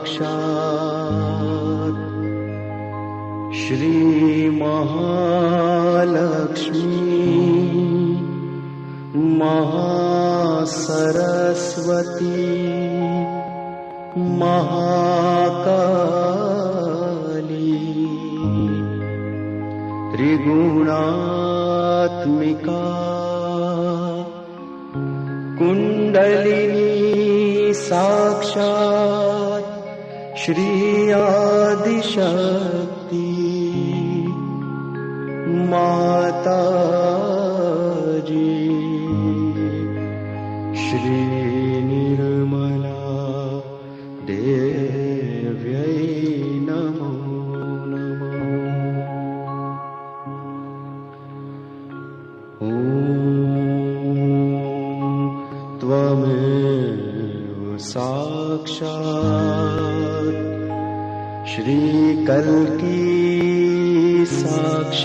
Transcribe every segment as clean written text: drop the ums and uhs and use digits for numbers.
साक्षात् श्री महालक्ष्मी महासरस्वती महाकाली त्रिगुणात्मिका कुंडलिनी साक्षात् श्री आदिशक्ति माता जी श्री निर्मला देव्यै नमो नमः। ॐ त्वमेव साक्षात् श्री कल्की साक्षात्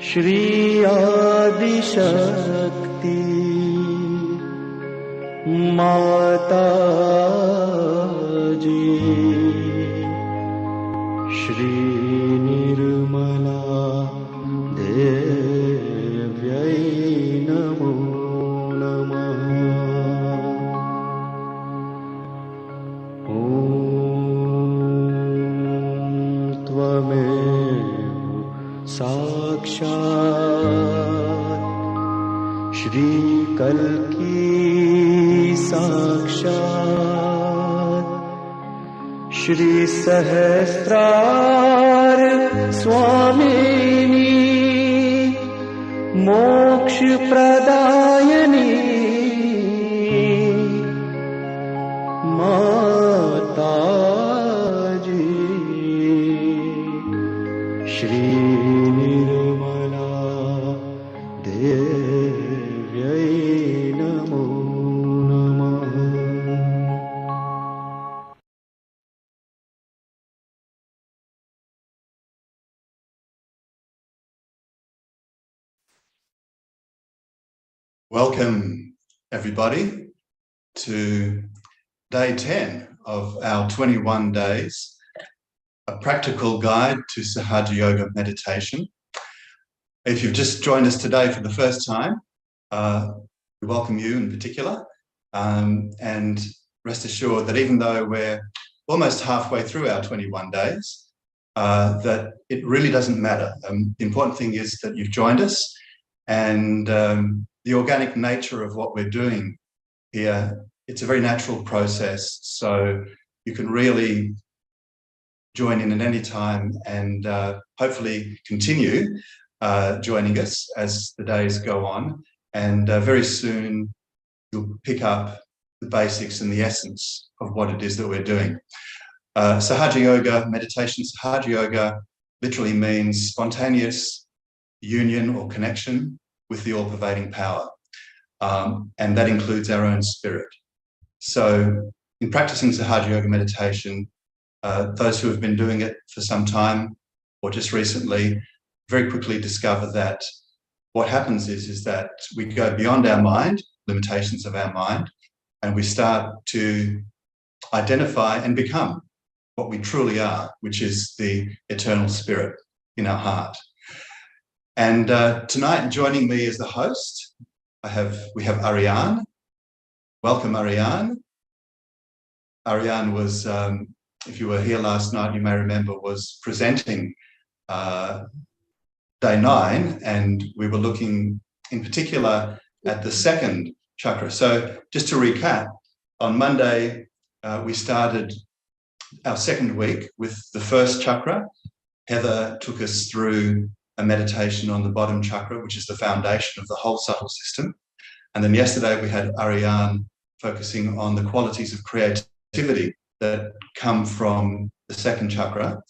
श्री आदिशक्ति माता जी श्री निर्मला देव्यै नमो नमः। ॐ त्वमेव साक्षात् श्री कल्की साक्षात् श्री सहस्रार स्वामिनी मोक्ष प्रदायिनी माता जी श्री निर्मला देव्यै नमो नमः। Welcome, everybody, to day 10 of our 21 days, a practical guide to Sahaja Yoga meditation. If you've just joined us today for the first time, we welcome you in particular, and rest assured that even though we're almost halfway through our 21 days, that it really doesn't matter. The important thing is that you've joined us, and the organic nature of what we're doing here, it's a very natural process, so you can really join in at any time and hopefully continue joining us as the days go on, and very soon you'll pick up the basics and the essence of what it is that we're doing. Sahaja Yoga meditation, Sahaja Yoga literally means spontaneous union or connection with the all-pervading power, and that includes our own spirit. So in practicing Sahaja Yoga meditation, those who have been doing it for some time or just recently very quickly discover that what happens is that we go beyond our mind, limitations of our mind, and we start to identify and become what we truly are, which is the eternal spirit in our heart. And tonight, joining me as the host, we have Ariane. Welcome, Ariane. Ariane was, if you were here last night, you may remember, was presenting day 9, and we were looking in particular at the second chakra. So just to recap, on Monday, we started our second week with the first chakra. Heather took us through a meditation on the bottom chakra, which is the foundation of the whole subtle system. And then yesterday we had Ariane focusing on the qualities of creativity that come from the second chakra.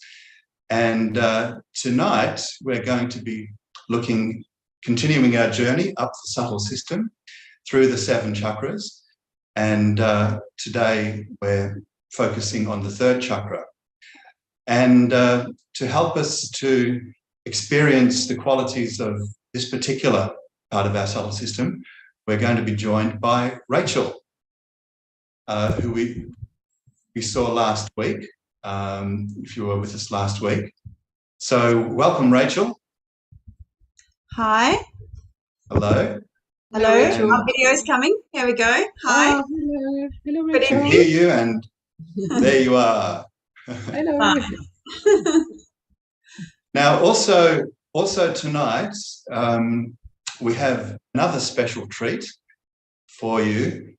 And tonight we're going to be continuing our journey up the subtle system through the 7 chakras. And today we're focusing on the third chakra. And to help us to experience the qualities of this particular part of our subtle system, we're going to be joined by Rachel. who we saw last week, if you were with us last week. So welcome, Rachel. Hi. Hello. Hello. Rachel. Our video's coming. Here we go. Hi. Oh, hello. Hello, Good Rachel. I can hear you, and there you are. Hello. Hi. Now, also tonight, we have another special treat for you.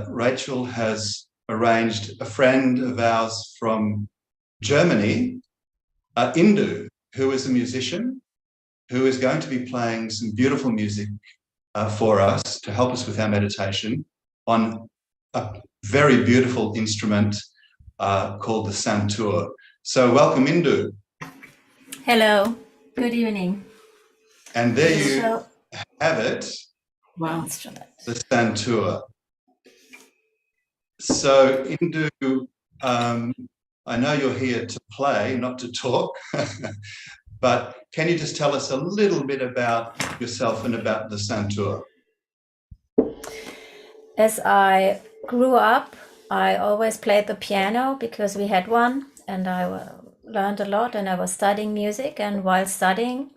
Rachel has arranged a friend of ours from Germany, Indu, who is a musician, who is going to be playing some beautiful music for us to help us with our meditation on a very beautiful instrument called the Santur. So welcome, Indu. Hello, good evening. And there you have it, Wow. Instrument. the Santur. So Indu, I know you're here to play, not to talk, but can you just tell us a little bit about yourself and about the Santur? As I grew up, I always played the piano because we had one, and I learned a lot, and I was studying music. And while studying,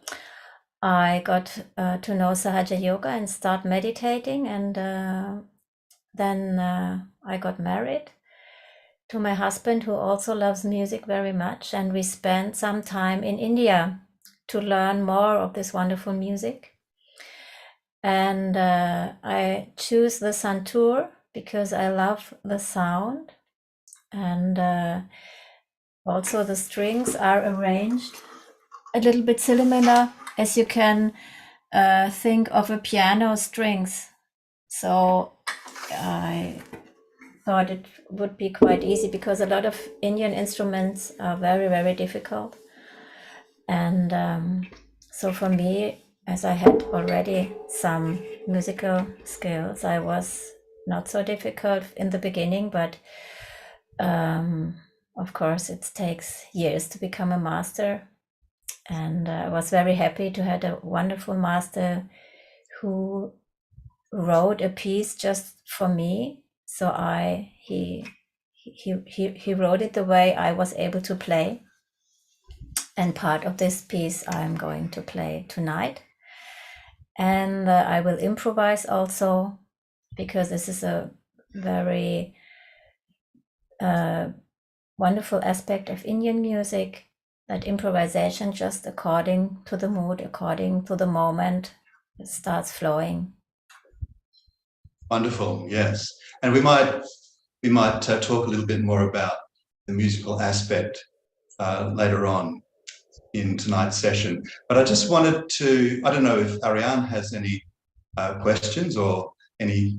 I got to know Sahaja Yoga and start meditating. And then I got married to my husband, who also loves music very much. And we spent some time in India to learn more of this wonderful music. And I choose the Santur because I love the sound, and also the strings are arranged a little bit similar as you can think of a piano strings. So I thought it would be quite easy because a lot of Indian instruments are very, very difficult. And so for me, as I had already some musical skills, I was not so difficult in the beginning, but of course it takes years to become a master. And I was very happy to have a wonderful master who wrote a piece just for me. So he wrote it the way I was able to play. And part of this piece I'm going to play tonight. And I will improvise also, because this is a very wonderful aspect of Indian music, that improvisation just according to the mood, according to the moment, it starts flowing. Wonderful, yes. And we might talk a little bit more about the musical aspect later on in tonight's session. But I just wanted to, I don't know if Ariane has any questions or any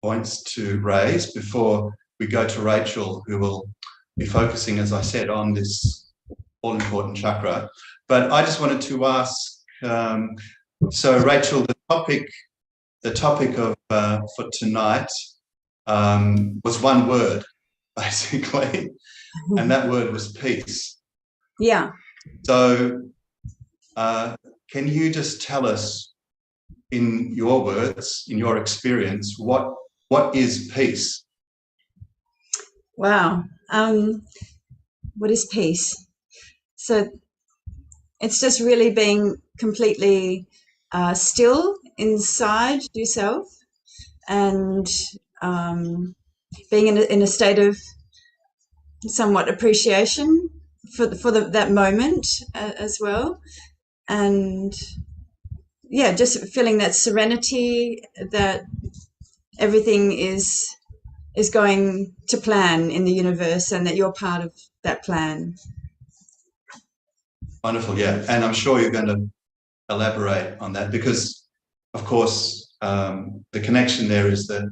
points to raise before we go to Rachel, who will be focusing, as I said, on this all-important chakra. But I just wanted to ask, so Rachel, the topic of for tonight was one word, basically, and that word was peace. Yeah. So can you just tell us, in your words, in your experience, what is peace? Wow. What is peace? So it's just really being completely still inside yourself, and being in a state of somewhat appreciation for that moment as well. And yeah, just feeling that serenity, that everything is going to plan in the universe, and that you're part of that plan. Wonderful, yeah. And I'm sure you're going to elaborate on that because, of course, the connection there is that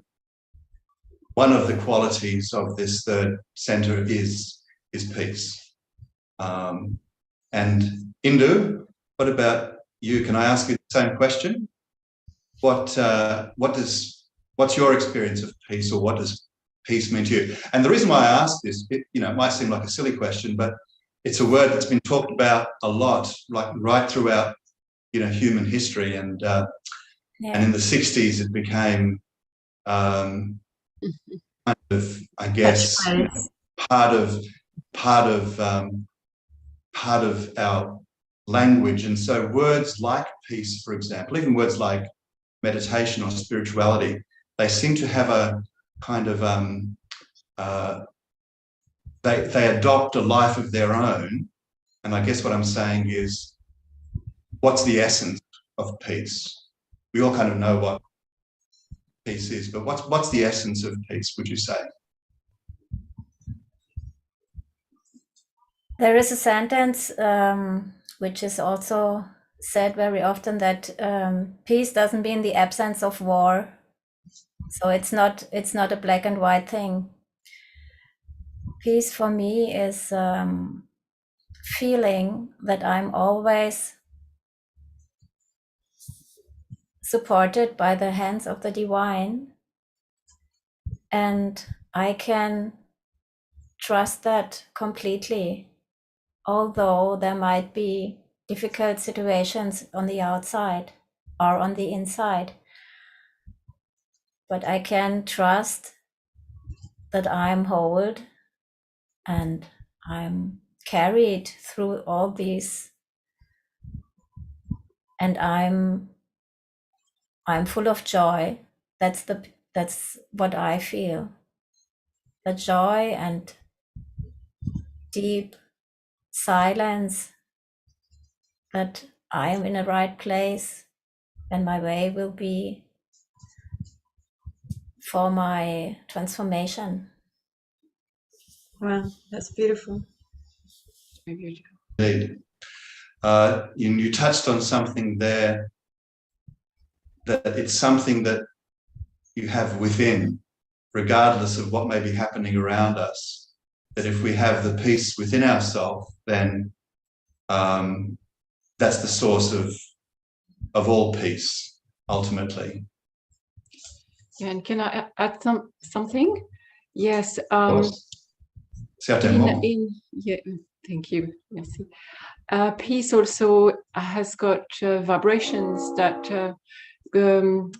one of the qualities of this third center is peace. And Indu, what about you? Can I ask you the same question? What's your experience of peace, or what does peace mean to you? And the reason why I ask this, it might seem like a silly question, but it's a word that's been talked about a lot, like right throughout, human history. And in the 60s, it became kind of, I guess, Catchphrase. part of our language. And so words like peace, for example, even words like meditation or spirituality, they seem to have a kind of they adopt a life of their own. And I guess what I'm saying is, what's the essence of peace? We all kind of know what peace is, but what's the essence of peace, would you say? There is a sentence which is also said very often, that peace doesn't mean the absence of war. So it's not a black and white thing. Peace for me is feeling that I'm always supported by the hands of the divine, and I can trust that completely, although there might be difficult situations on the outside or on the inside. But I can trust that I'm whole and I'm carried through all these, and I'm full of joy. That's what I feel. The joy and deep silence, that I am in the right place and my way will be for my transformation. Wow, that's beautiful. Very beautiful. Indeed. You touched on something there, that it's something that you have within, regardless of what may be happening around us. That if we have the peace within ourselves, then that's the source of all peace, ultimately. Yeah, and can I add something? Yes. Yeah, thank you. Merci. Peace also has got vibrations that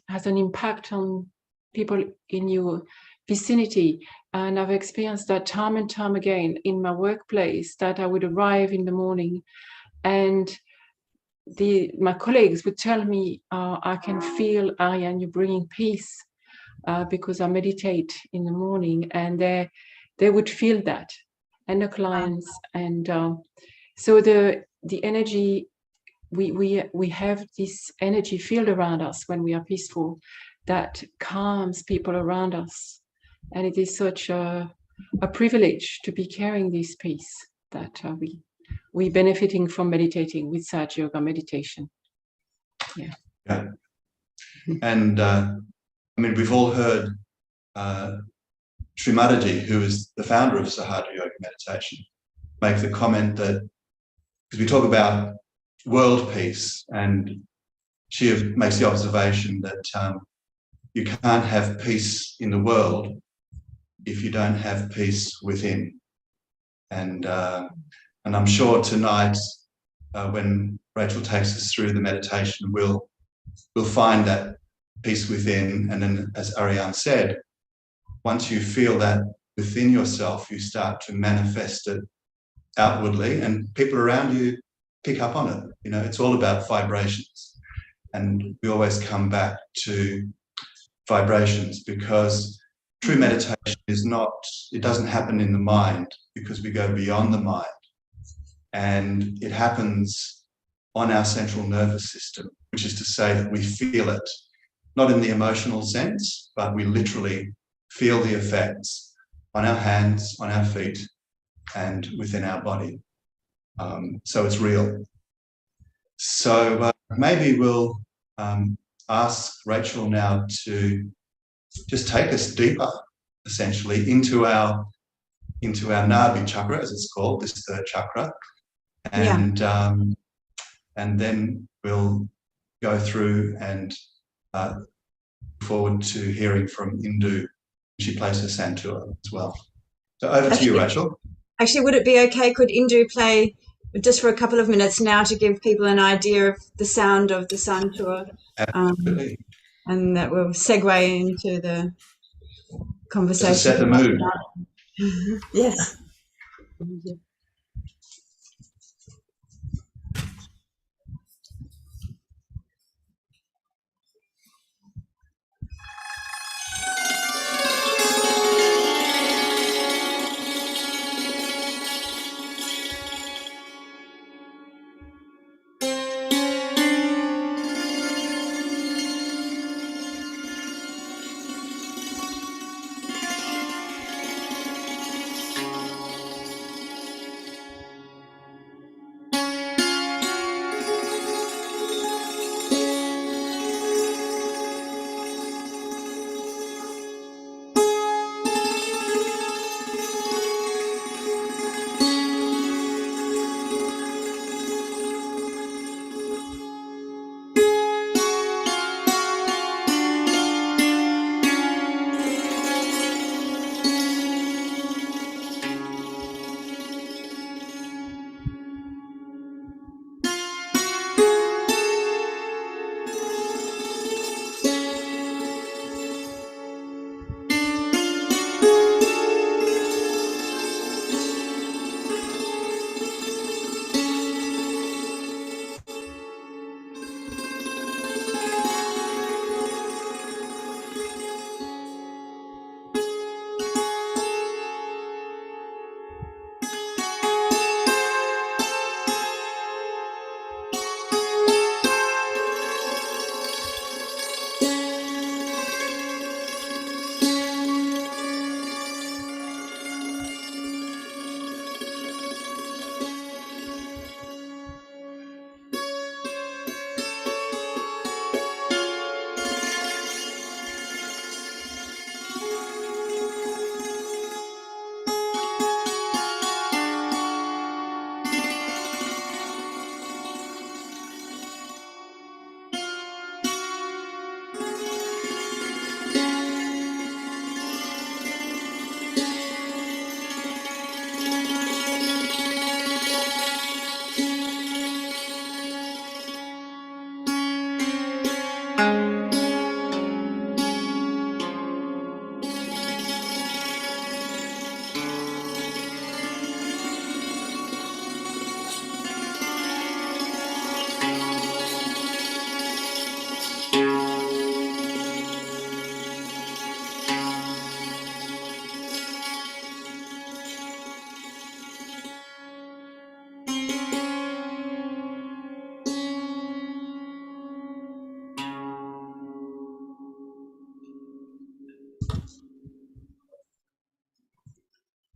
has an impact on people in your vicinity. And I've experienced that time and time again in my workplace, that I would arrive in the morning and my colleagues would tell me, I can feel, Ariane, you're bringing peace, because I meditate in the morning, and they would feel that, and the clients. And so the energy, we have this energy field around us when we are peaceful, that calms people around us. And it is such a privilege to be carrying this peace, that we benefiting from meditating with Sahaja Yoga meditation. Yeah. And I mean, we've all heard Srimadaji, who is the founder of Sahaja Yoga meditation, make the comment that, because we talk about world peace, and she makes the observation that you can't have peace in the world if you don't have peace within. And I'm sure tonight, when Rachel takes us through the meditation, we'll find that peace within. And then, as Ariane said, once you feel that within yourself, you start to manifest it outwardly, and people around you pick up on it. You know, it's all about vibrations. And we always come back to vibrations, because true meditation is not, it doesn't happen in the mind, because we go beyond the mind. And it happens on our central nervous system, which is to say that we feel it, not in the emotional sense, but we literally feel the effects on our hands, on our feet, and within our body. So it's real. So maybe we'll ask Rachel now to just take us deeper, essentially, into our Nabi chakra, as it's called, this third chakra, and then we'll go through and look forward to hearing from Indu. She plays her Santur as well. So over to you, Rachel. Actually, would it be okay? Could Indu play just for a couple of minutes now to give people an idea of the sound of the Santur? Absolutely. And that will segue into the conversation. To set the mood. Yes.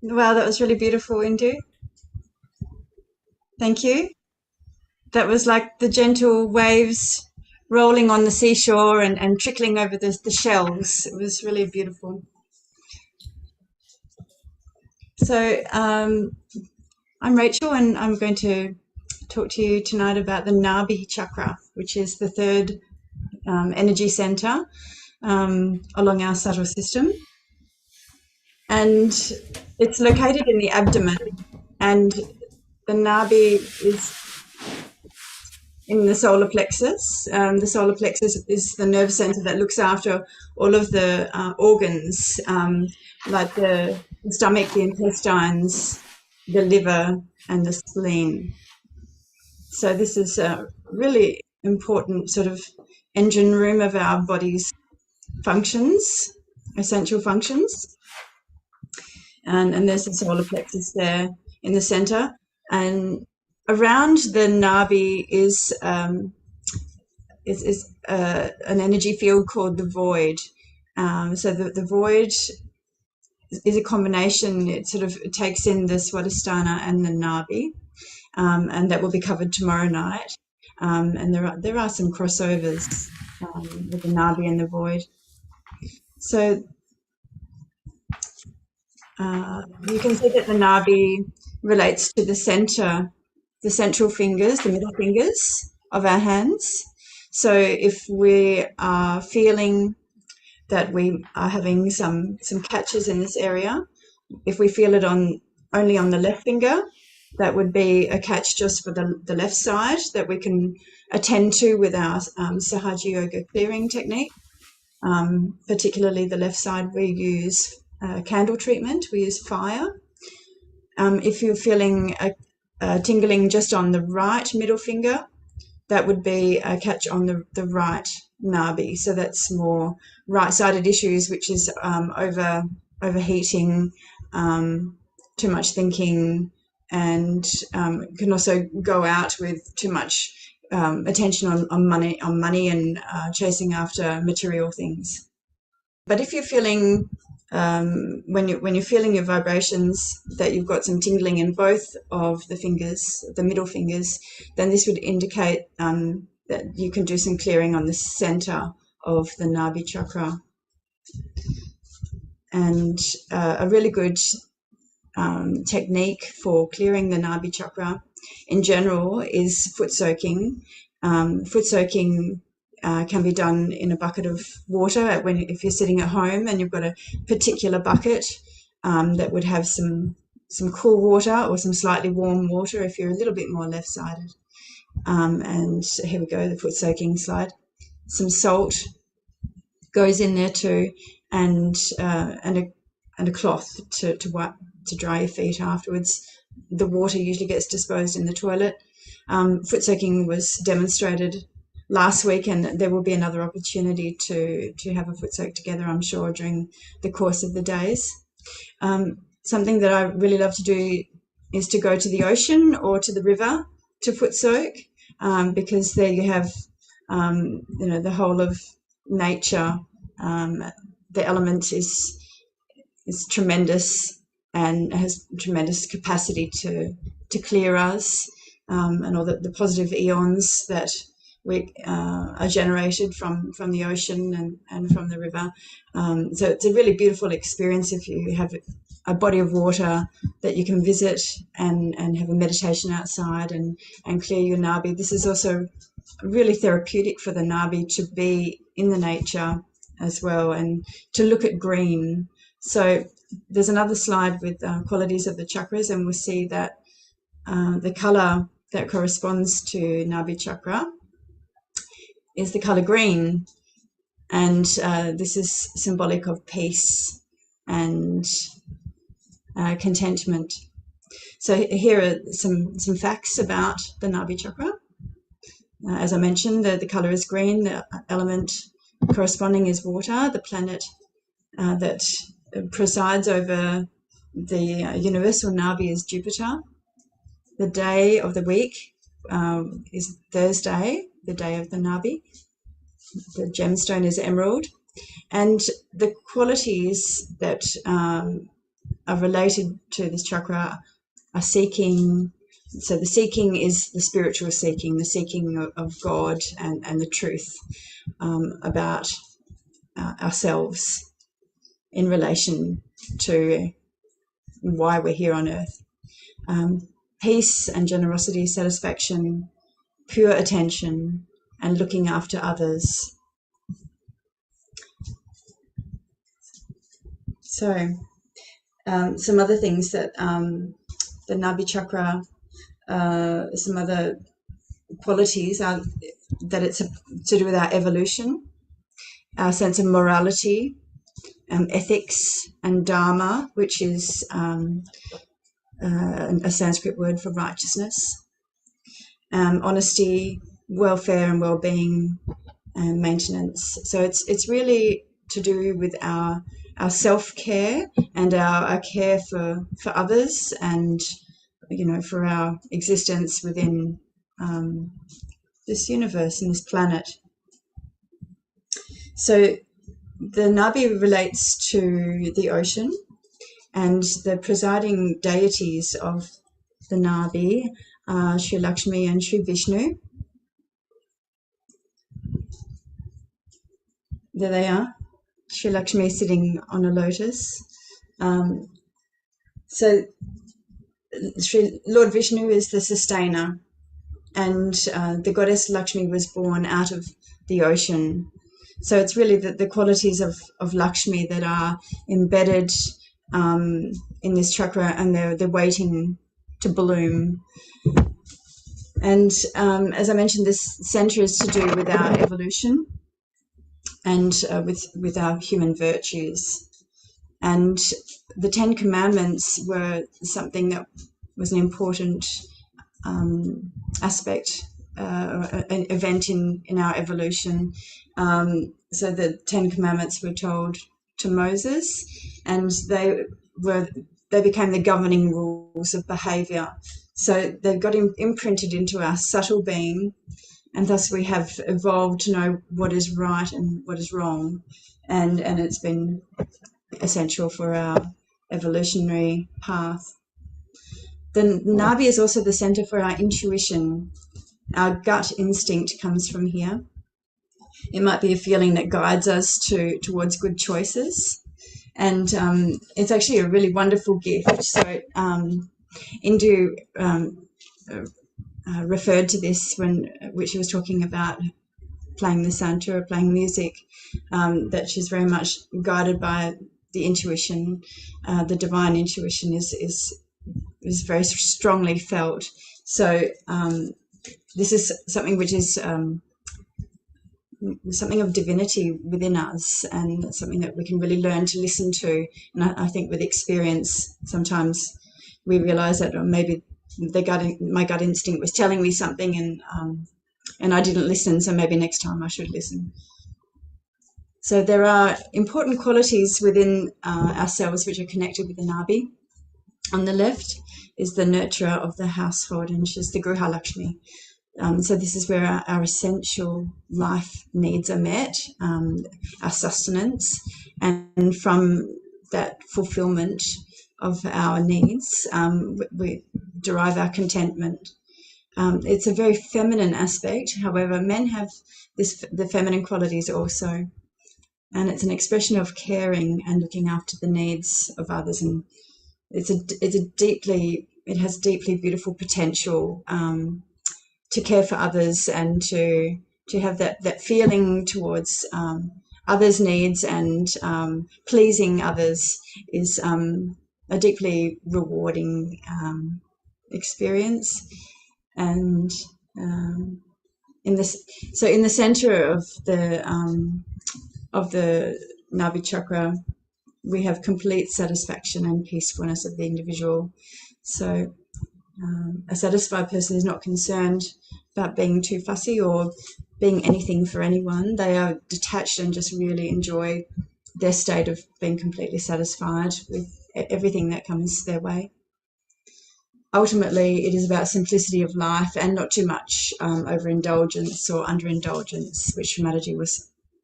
Wow, that was really beautiful, Indu. Thank you. That was like the gentle waves rolling on the seashore and trickling over the shells. It was really beautiful. So I'm Rachel, and I'm going to talk to you tonight about the Nabi chakra, which is the third energy center along our subtle system. And it's located in the abdomen, and the Nabi is in the solar plexus. The solar plexus is the nerve center that looks after all of the organs, like the stomach, the intestines, the liver, and the spleen. So this is a really important sort of engine room of our body's functions, essential functions. And there's the solar plexus there in the center. And around the Nabi is an energy field called the void. So the void is a combination. It sort of takes in the Swadhisthana and the Nabi, and that will be covered tomorrow night. And there are some crossovers with the Nabi and the void. So you can see that the Nabi relates to the central fingers, the middle fingers of our hands. So if we are feeling that we are having some catches in this area, if we feel it only on the left finger, that would be a catch just for the left side that we can attend to with our Sahaja Yoga clearing technique. Particularly the left side we use candle treatment. We use fire. If you're feeling a tingling just on the right middle finger, that would be a catch on the right Nabi. So that's more right-sided issues, which is overheating, too much thinking, and can also go out with too much attention on money and chasing after material things. But if you're feeling when you're feeling your vibrations that you've got some tingling in both of the fingers, the middle fingers, then this would indicate that you can do some clearing on the center of the Nabi chakra. And a really good technique for clearing the Nabi chakra in general is foot soaking. Foot soaking can be done in a bucket of water if you're sitting at home and you've got a particular bucket that would have some cool water or some slightly warm water if you're a little bit more left-sided. And here we go, the foot soaking slide. Some salt goes in there too, and a cloth to wipe, to dry your feet afterwards. The water usually gets disposed in the toilet. Foot soaking was demonstrated last week, and there will be another opportunity to have a foot soak together, I'm sure, during the course of the days. Something that I really love to do is to go to the ocean or to the river to foot soak, because there you have the whole of nature. The element is tremendous and has tremendous capacity to clear us, and all the positive eons that we are generated from the ocean and from the river. So it's a really beautiful experience if you have a body of water that you can visit and have a meditation outside and clear your Nabi. This is also really therapeutic for the Nabi to be in the nature as well, and to look at green. So there's another slide with qualities of the chakras, and we'll see that the color that corresponds to Nabi chakra is the color green, and this is symbolic of peace and contentment. So here are some facts about the Nabi chakra. As I mentioned, the color is green, the element corresponding is water, the planet that presides over the universal Nabi is Jupiter. The day of the week is Thursday, the day of the Nabi. The gemstone is emerald. And the qualities that are related to this chakra are seeking. So the seeking is the spiritual seeking, the seeking of God and the truth about ourselves in relation to why we're here on earth. Peace and generosity, satisfaction, pure attention, and looking after others. So some other things that the Nabi chakra, some other qualities are that it's to do with our evolution, our sense of morality, ethics and dharma, which is a Sanskrit word for righteousness, honesty, welfare and well-being, and maintenance. So it's really to do with our self-care and our care for others, and for our existence within this universe and this planet. So the Nabi relates to the ocean, and the presiding deities of the Nabi are Sri Lakshmi and Sri Vishnu. There they are, Sri Lakshmi sitting on a lotus. So Lord Vishnu is the sustainer, and the goddess Lakshmi was born out of the ocean. So it's really the qualities of Lakshmi that are embedded in this chakra, and they're waiting to bloom. And as I mentioned, this center is to do with our evolution and with our human virtues. And the 10 Commandments were something that was an important aspect, an event in our evolution. So the 10 Commandments were told to Moses, and they became the governing rules of behavior. So they got imprinted into our subtle being, and thus we have evolved to know what is right and what is wrong, and it's been essential for our evolutionary path. The Nabi is also the center for our intuition. Our gut instinct comes from here. It might be a feeling that guides us towards good choices, and it's actually a really wonderful gift. So Indu referred to this which she was talking about playing the Santur, playing music, that she's very much guided by the intuition. The divine intuition is very strongly felt. So this is something which is something of divinity within us, and something that we can really learn to listen to. And I think with experience, sometimes we realize that maybe my gut instinct was telling me something, and I didn't listen, so maybe next time I should listen. So there are important qualities within ourselves which are connected with the Nabi. On the left is the nurturer of the household, and she's the Gruha Lakshmi. So this is where our essential life needs are met, our sustenance, and from that fulfillment of our needs, we derive our contentment. It's a very feminine aspect. However, men have the feminine qualities also, and it's an expression of caring and looking after the needs of others. And it has deeply beautiful potential to care for others, and to have that feeling towards others' needs, and pleasing others is a deeply rewarding experience. And in the center of the Nabi chakra, we have complete satisfaction and peacefulness of the individual. So a satisfied person is not concerned about being too fussy or being anything for anyone. They are detached and just really enjoy their state of being completely satisfied with everything that comes their way. Ultimately, it is about simplicity of life and not too much overindulgence or underindulgence, which Mataji will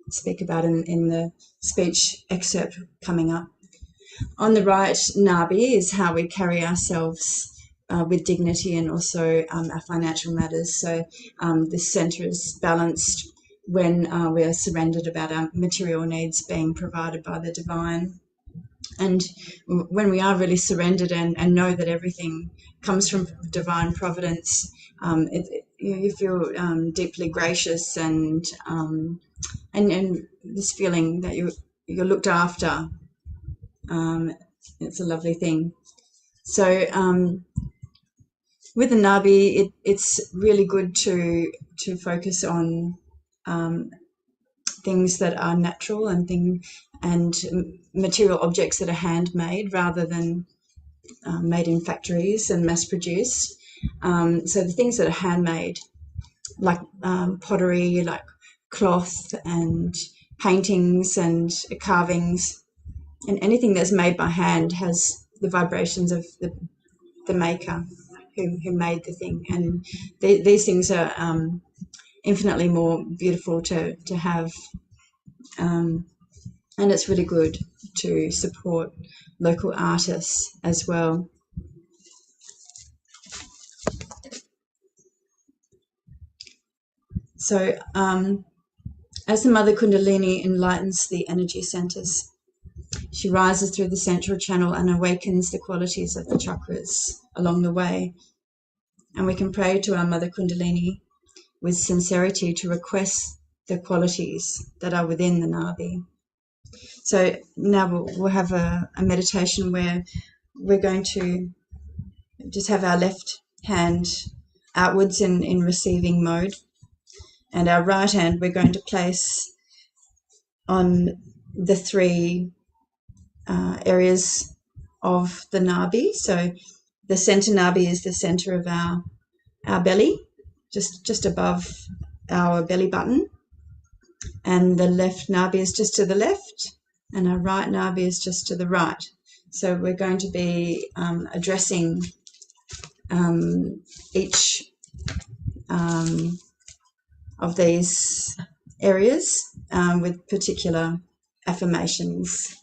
speak about in the speech excerpt coming up. On the right, Nabi is how we carry ourselves with dignity, and also our financial matters. So this center is balanced when we are surrendered about our material needs being provided by the divine. And when we are really surrendered and know that everything comes from divine providence, you feel deeply gracious, and this feeling that you're looked after. It's a lovely thing. So with the Nabi, it's really good to focus on things that are natural and material objects that are handmade rather than made in factories and mass-produced. So the things that are handmade, like pottery, like cloth and paintings and carvings, and anything that's made by hand has the vibrations of the maker who made the thing. And these things are infinitely more beautiful to have. And it's really good to support local artists as well. So as the Mother Kundalini enlightens the energy centers, she rises through the central channel and awakens the qualities of the chakras along the way. And we can pray to our Mother Kundalini with sincerity to request the qualities that are within the Nabi. So now we'll have a meditation where we're going to just have our left hand outwards in receiving mode, and our right hand we're going to place on the 3 areas of the Nabi. So the center Nabi is the center of our belly, just above our belly button, and the left Nabi is just to the left, and our right Nabi is just to the right. So we're going to be addressing each of these areas with particular affirmations.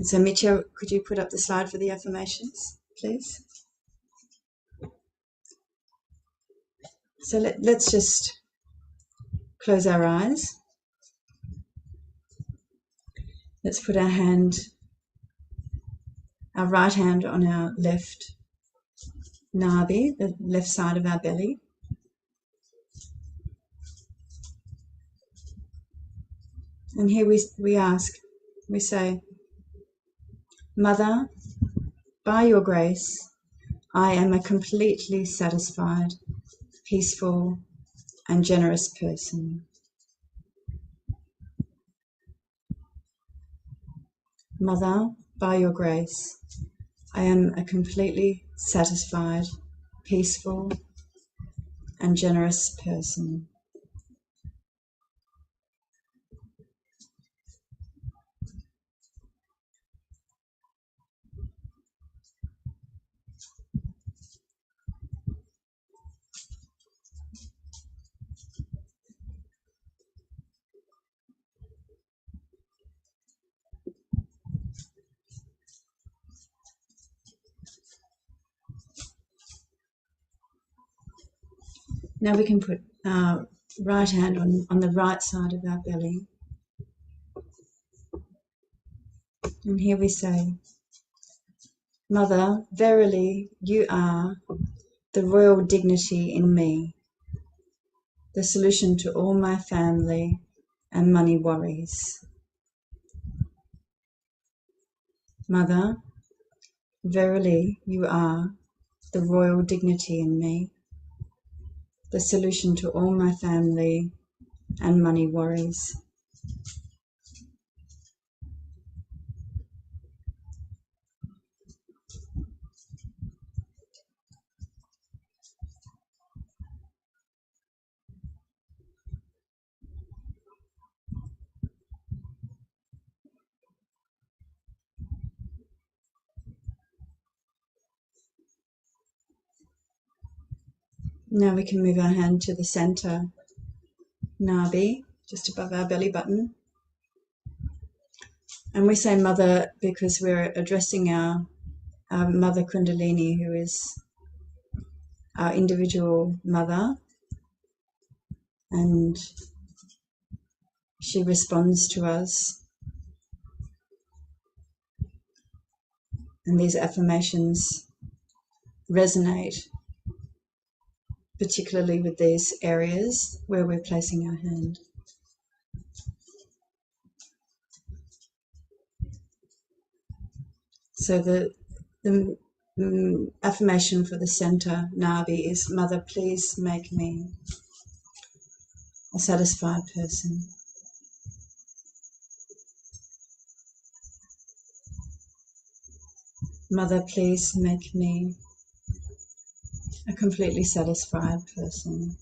So Mitya, could you put up the slide for the affirmations, please? So let's just close our eyes. Let's put our right hand on our left Nabi, the left side of our belly. And here we say, Mother, by your grace, I am a completely satisfied, peaceful, and generous person. Mother, by your grace, I am a completely satisfied, peaceful, and generous person. Now we can put our right hand on the right side of our belly. And here we say, Mother, verily you are the royal dignity in me, the solution to all my family and money worries. Mother, verily you are the royal dignity in me, the solution to all my family and money worries. Now we can move our hand to the center Nabi, just above our belly button. And we say Mother because we're addressing our Mother Kundalini, who is our individual mother, and she responds to us. And these affirmations resonate particularly with these areas where we're placing our hand. So the affirmation for the center Nabi is, Mother, please make me a satisfied person. Mother, please make me a completely satisfied person.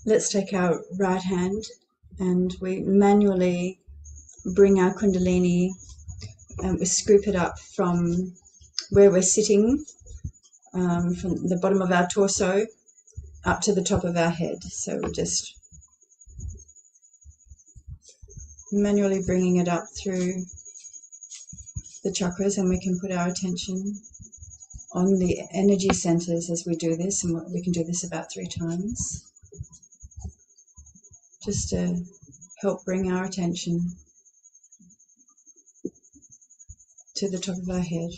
Let's take our right hand and we manually bring our Kundalini and we scoop it up from where we're sitting, from the bottom of our torso up to the top of our head. So we're just manually bringing it up through the chakras, and we can put our attention on the energy centers as we do this, and we can do this about 3 times. Just to help bring our attention to the top of our head.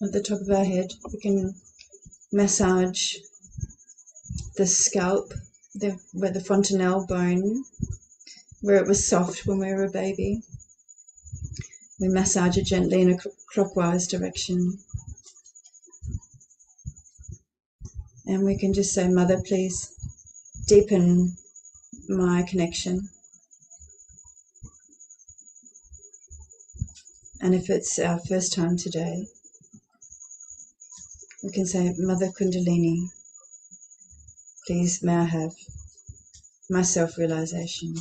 at the top of our head. We can massage the scalp, where the fontanelle bone, where it was soft when we were a baby. We massage it gently in a clockwise direction. And we can just say, Mother, please deepen my connection. And if it's our first time today, we can say, Mother Kundalini, please may I have my self-realization.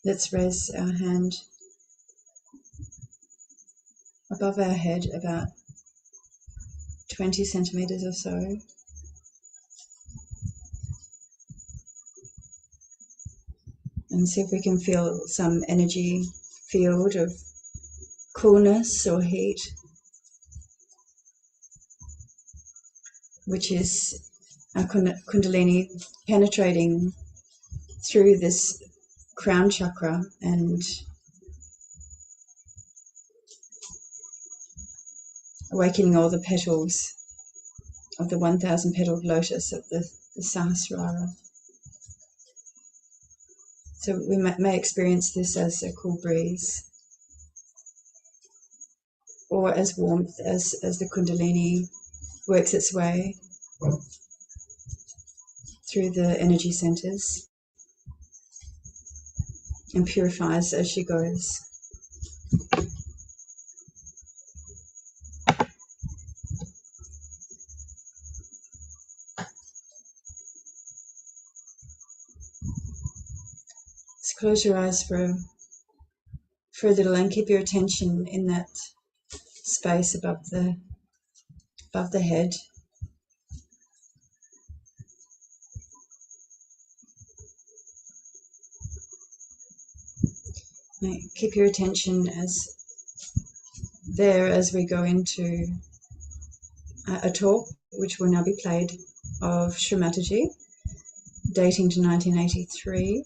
Let's raise our hand above our head about 20 centimeters or so. And see if we can feel some energy field of coolness or heat, which is our Kundalini penetrating through this crown chakra and awakening all the petals of the 1,000 petaled lotus of the Sahasrara. So we may experience this as a cool breeze, or as warmth as the Kundalini works its way through the energy centers and purifies as she goes. Just close your eyes for a little and keep your attention in that space above the head. Now, keep your attention as we go into a talk which will now be played of Sri Mataji, dating to 1983.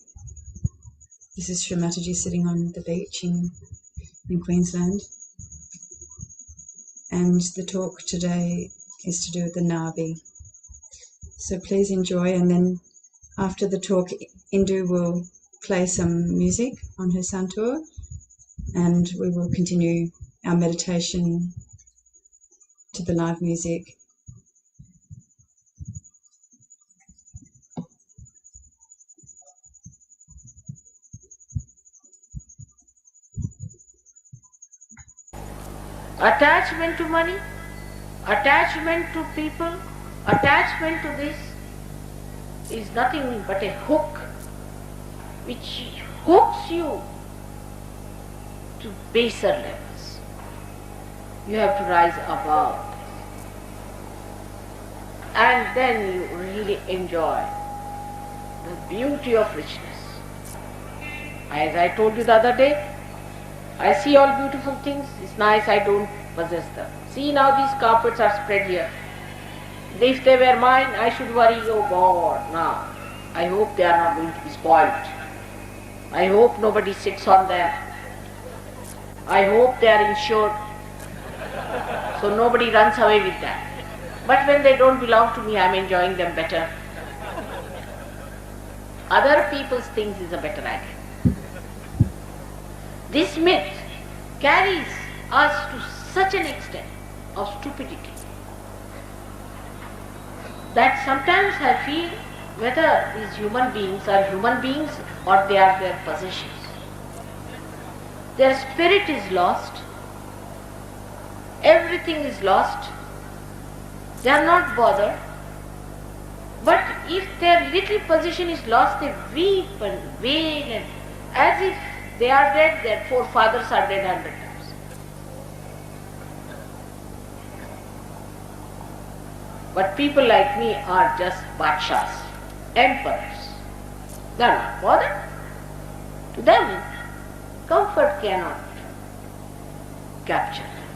This is Sri Mataji sitting on the beach in Queensland. And the talk today is to do with the Nabi. So please enjoy, and then after the talk, Indu will play some music on her Santur, and we will continue our meditation to the live music. Attachment to money, attachment to people, attachment to this is nothing but a hook which hooks you to baser levels. You have to rise above this. And then you really enjoy the beauty of richness. As I told you the other day, I see all beautiful things, it's nice, I don't possess them. See, now these carpets are spread here. If they were mine, I should worry, oh God, now. I hope they are not going to be spoiled. I hope nobody sits on them. I hope they are insured, so nobody runs away with them. But when they don't belong to me, I am enjoying them better. Other people's things is a better idea. This myth carries us to such an extent of stupidity that sometimes I feel whether these human beings are human beings or they are their possessions. Their spirit is lost, everything is lost, they are not bothered. But if their little possession is lost, they weep and wail, and as if they are dead, their forefathers are dead 100 times. But people like me are just badshahs, emperors. They are not bothered. To them, comfort cannot capture them.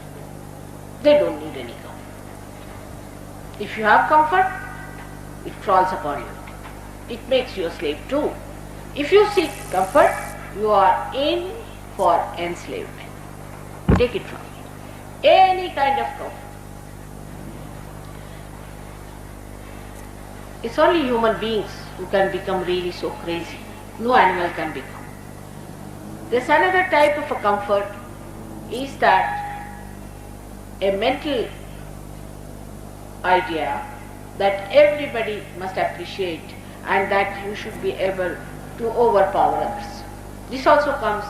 They don't need any comfort. If you have comfort, it falls upon you. It makes you a slave too. If you seek comfort, you are in for enslavement. Take it from me. Any kind of comfort. It's only human beings who can become really so crazy. No animal can become. There's another type of a comfort is that a mental idea that everybody must appreciate and that you should be able to overpower others. This also comes,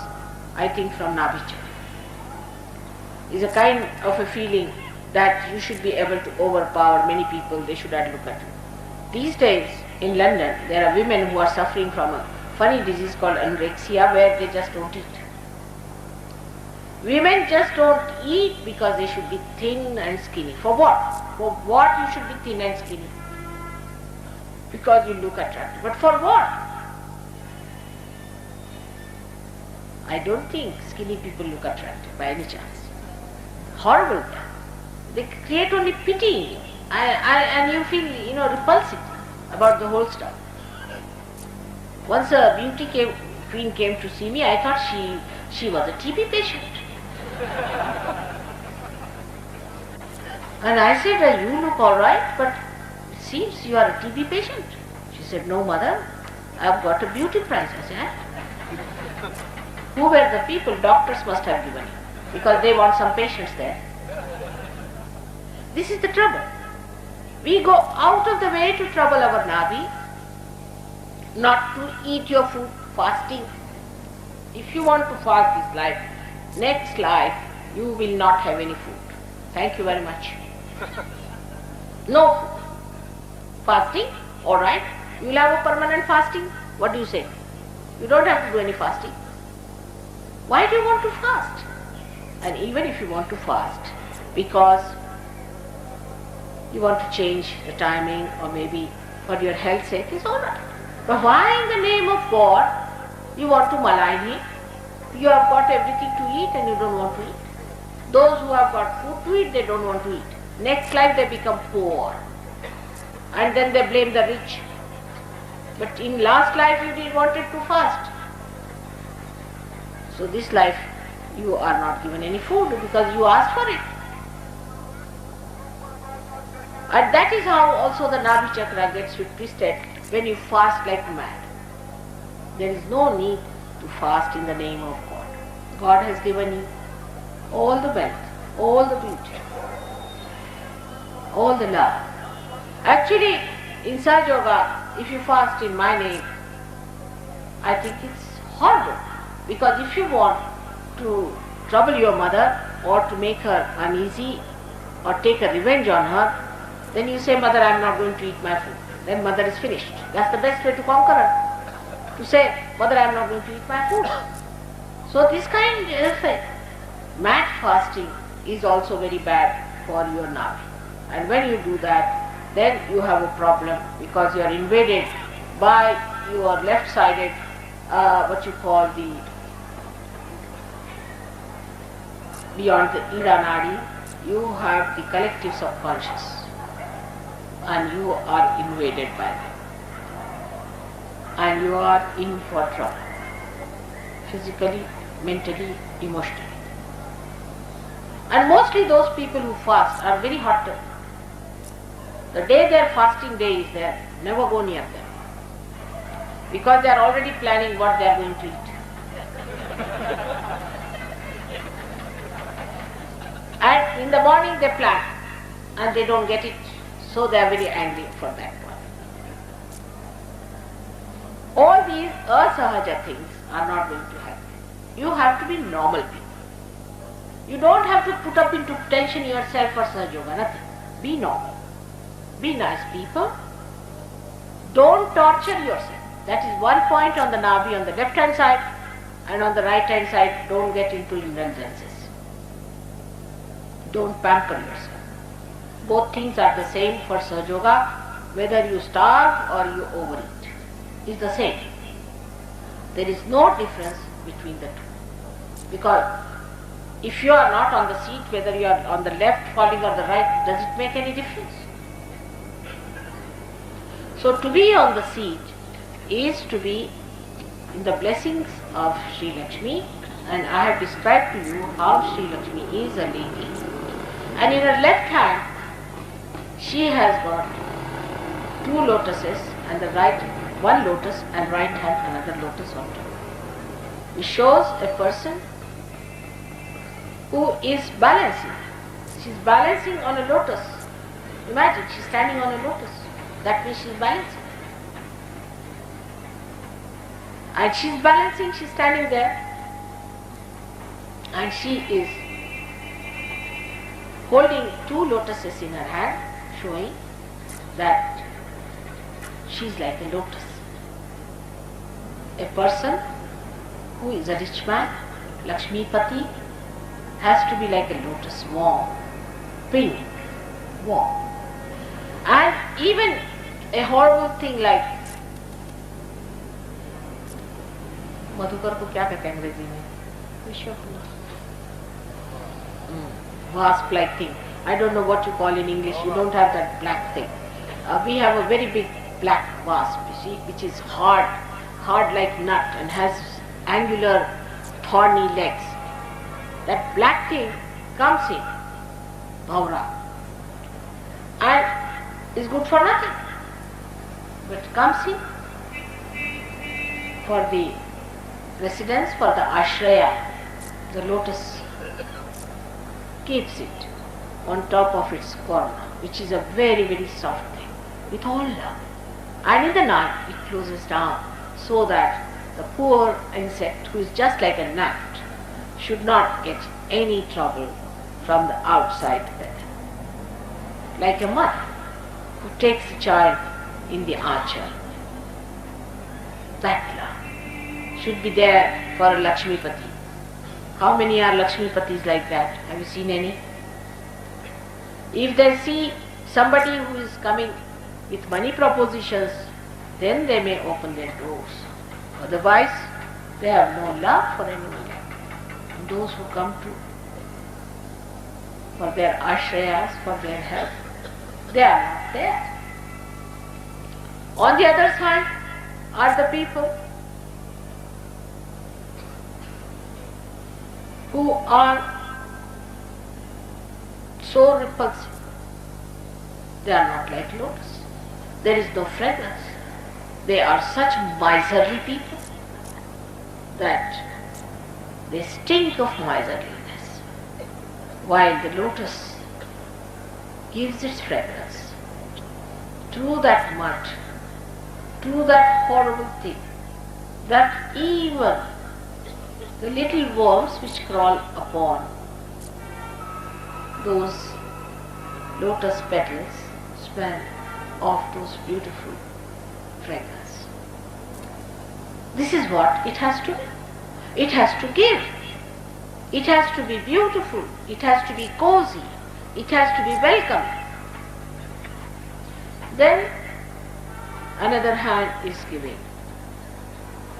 I think, from Nabi. Is a kind of a feeling that you should be able to overpower many people, they should not look at you. These days in London, there are women who are suffering from a funny disease called anorexia where they just don't eat. Women just don't eat because they should be thin and skinny. For what? For what you should be thin and skinny? Because you look attractive. But for what? I don't think skinny people look attractive by any chance. Horrible. They create only pity in you. And you feel, repulsive about the whole stuff. Once a beauty queen came to see me, I thought she was a TB patient. And I said, you look alright, but it seems you are a TB patient. She said, no mother, I've got a beauty prize. I said, who were the people? Doctors must have given you, because they want some patients there. This is the trouble. We go out of the way to trouble our Nabi, not to eat your food, fasting. If you want to fast this life, next life you will not have any food. Thank you very much. No food. Fasting, alright. You will have a permanent fasting. What do you say? You don't have to do any fasting. Why do you want to fast? And even if you want to fast, because you want to change the timing or maybe for your health's sake, it's alright. But why in the name of God you want to malign him? You have got everything to eat and you don't want to eat. Those who have got food to eat, they don't want to eat. Next life they become poor. And then they blame the rich. But in last life you didn't wanted to fast. So this life you are not given any food because you asked for it. And that is how also the Nabi chakra gets twisted when you fast like mad. There is no need to fast in the name of God. God has given you all the wealth, all the beauty, all the love. Actually, in Sahaja Yoga, if you fast in my name, I think it's horrible. Because if you want to trouble your mother or to make her uneasy or take a revenge on her, then you say, Mother, I am not going to eat my food. Then mother is finished. That's the best way to conquer her. To say, Mother, I am not going to eat my food. So this kind of mad fasting is also very bad for your Nabi. And when you do that, then you have a problem because you are invaded by your left-sided, what you call the, beyond the Ida Nadi, you have the collective subconscious. And you are invaded by them. And you are in for trouble. Physically, mentally, emotionally. And mostly those people who fast are very hot. The day their fasting day is there, never go near them. Because they are already planning what they are going to eat. And in the morning they plan and they don't get it. So they are very angry for that one. All these asahaja things are not going to happen. You have to be normal people. You don't have to put up into tension yourself for Sahaja Yoga, nothing. Be normal. Be nice people. Don't torture yourself. That is one point on the Nabi on the left hand side, and on the right hand side, don't get into indulgences. Don't pamper yourself. Both things are the same for Sahaja Yoga, whether you starve or you overeat. It's the same. There is no difference between the two. Because If you are not on the seat, whether you are on the left falling or the right, does it make any difference? So to be on the seat is to be in the blessings of Sri Lakshmi, and I have described to you how Sri Lakshmi is a lady. And in her left hand, she has got 2 lotuses, and the right one lotus, and right hand another lotus on top. It shows a person who is balancing. She's balancing on a lotus. Imagine, she's standing on a lotus. That means she's balancing. And she's balancing, she's standing there, and she is holding 2 lotuses in her hand, showing that she's like a lotus. A person who is a rich man, Lakshmipati, has to be like a lotus, warm, pink, warm. And even a horrible thing like Madhukar को क्या कहते हैं अंग्रेजी में? Wasp like thing. I don't know what you call in English. You don't have that black thing. We have a very big black wasp, you see, which is hard like nut and has angular, thorny legs. That black thing comes in, bhaura, and is good for nothing. But comes in for the residence, for the ashraya. The lotus keeps it on top of its corner, which is a very, very soft thing, with all love. And in the night it closes down so that the poor insect, who is just like a nut, should not get any trouble from the outside there. Like a mother who takes a child in the archer. That love should be there for a Lakshmipati. How many are Lakshmipatis like that? Have you seen any? If they see somebody who is coming with money propositions, then they may open their doors. Otherwise, they have no love for anyone. And those who come to for their ashrayas, for their help, they are not there. On the other hand are the people who are so repulsive. They are not like lotus. There is no fragrance. They are such miserly people that they stink of miserliness, while the lotus gives its fragrance through that mud, through that horrible thing, that even the little worms which crawl upon those lotus petals smell of those beautiful fragrance. This is what it has to be. It has to give. It has to be beautiful. It has to be cozy. It has to be welcome. Then another hand is giving.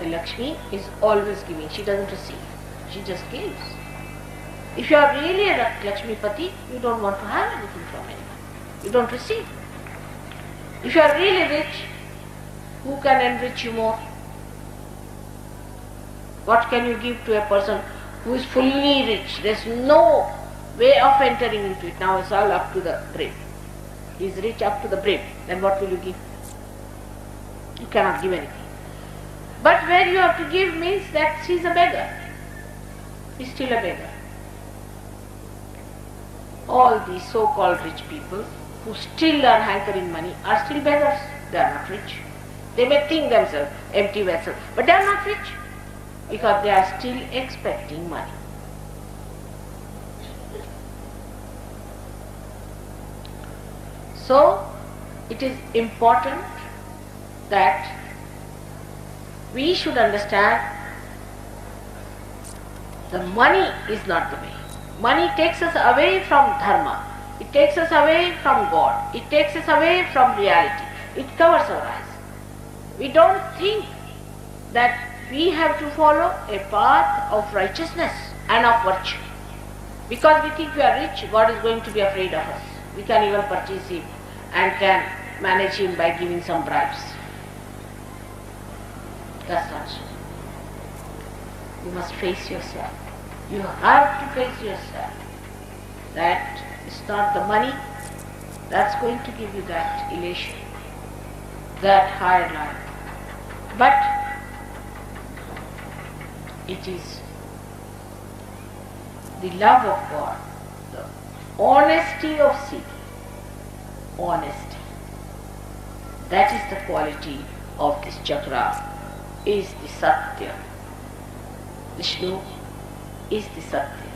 A Lakshmi is always giving. She doesn't receive. She just gives. If you are really a Lakshmipati, you don't want to have anything from anyone. You don't receive. If you are really rich, who can enrich you more? What can you give to a person who is fully rich? There is no way of entering into it. Now it's all up to the brim. He is rich up to the brim. Then what will you give? You cannot give anything. But where you have to give means that she is a beggar. He is still a beggar. All these so-called rich people who still are hankering money are still beggars. They are not rich. They may think themselves empty vessels, but they are not rich because they are still expecting money. So, it is important that we should understand the money is not the way. Money takes us away from dharma. It takes us away from God. It takes us away from reality. It covers our eyes. We don't think that we have to follow a path of righteousness and of virtue. Because we think we are rich, God is going to be afraid of us. We can even purchase him and can manage him by giving some bribes. That's not so. You must face yourself. You have to face yourself. That it's not the money that's going to give you that elation, that higher life. But it is the love of God, the honesty of seeking. Honesty. That is the quality of this chakra, is the Satya. Vishnu is the Satya.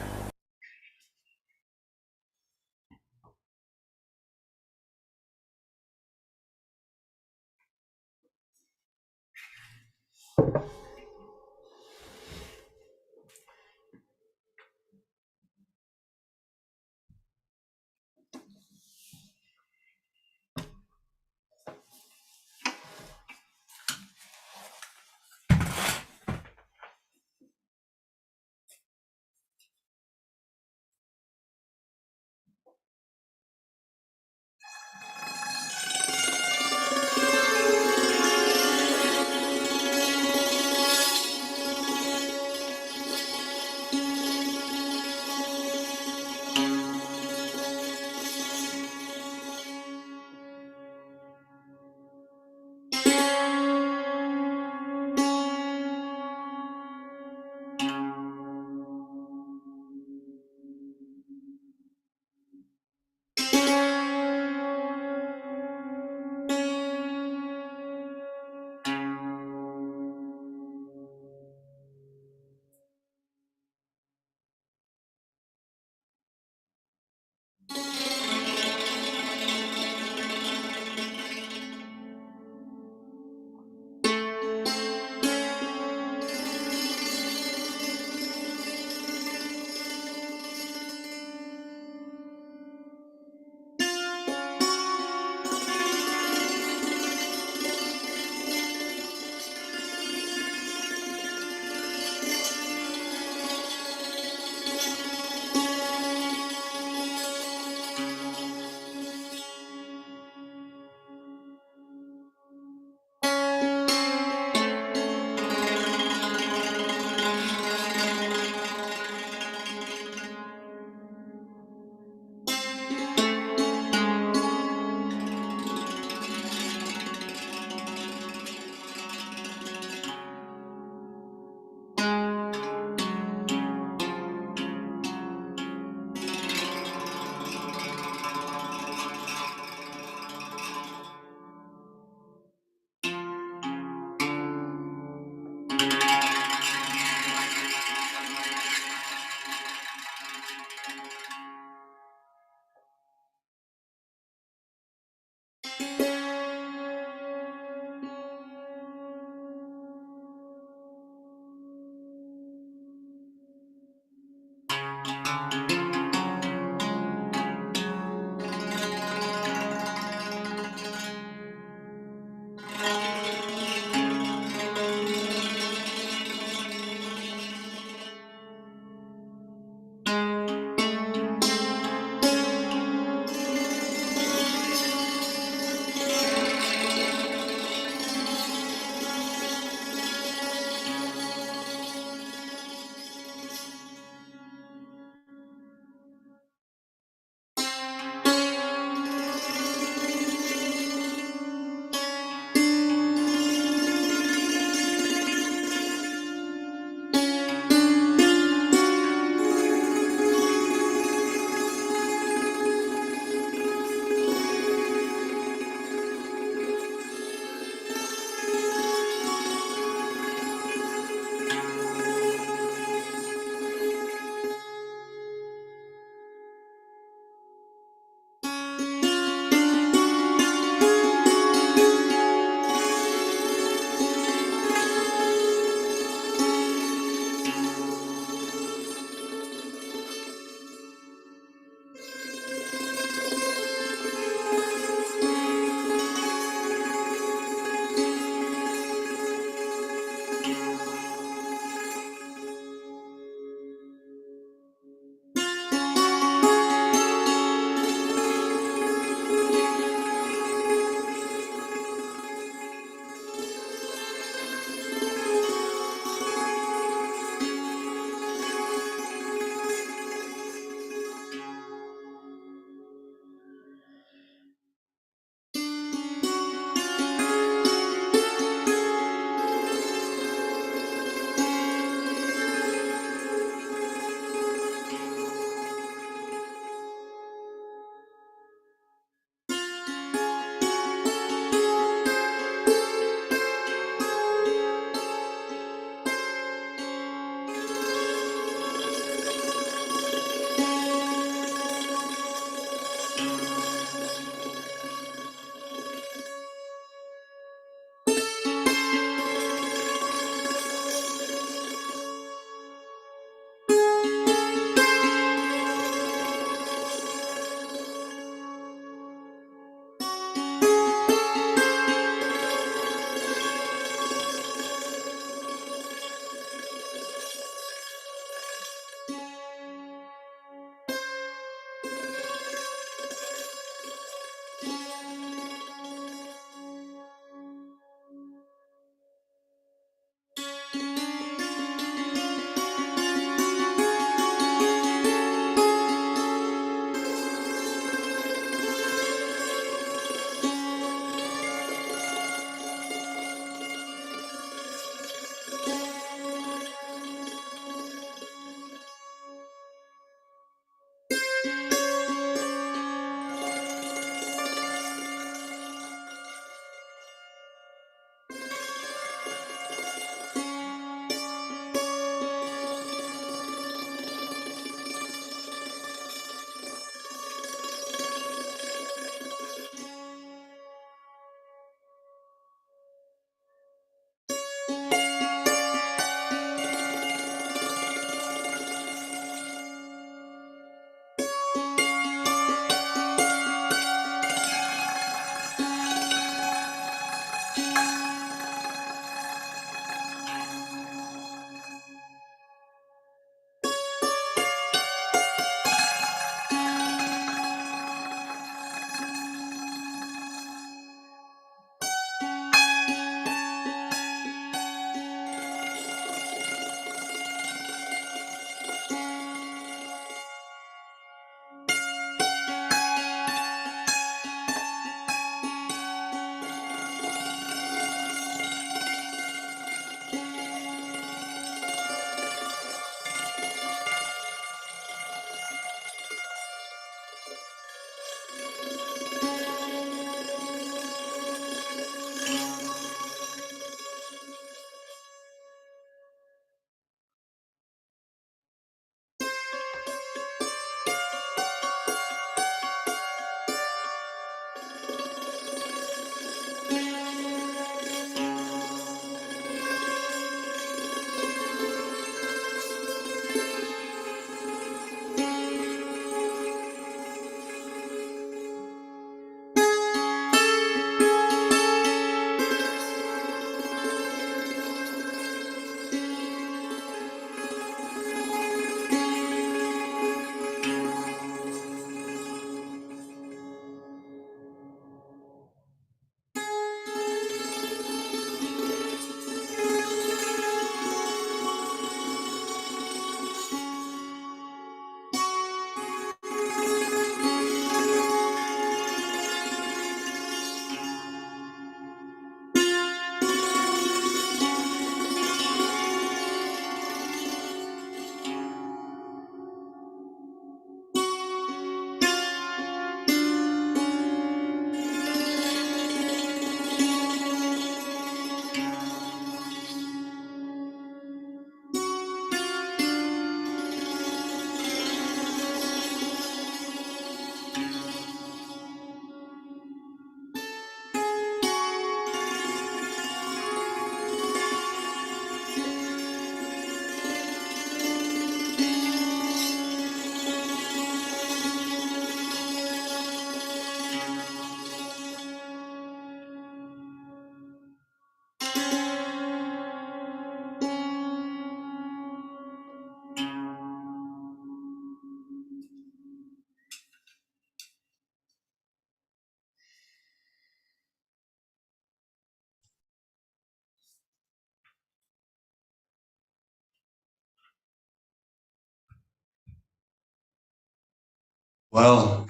Well,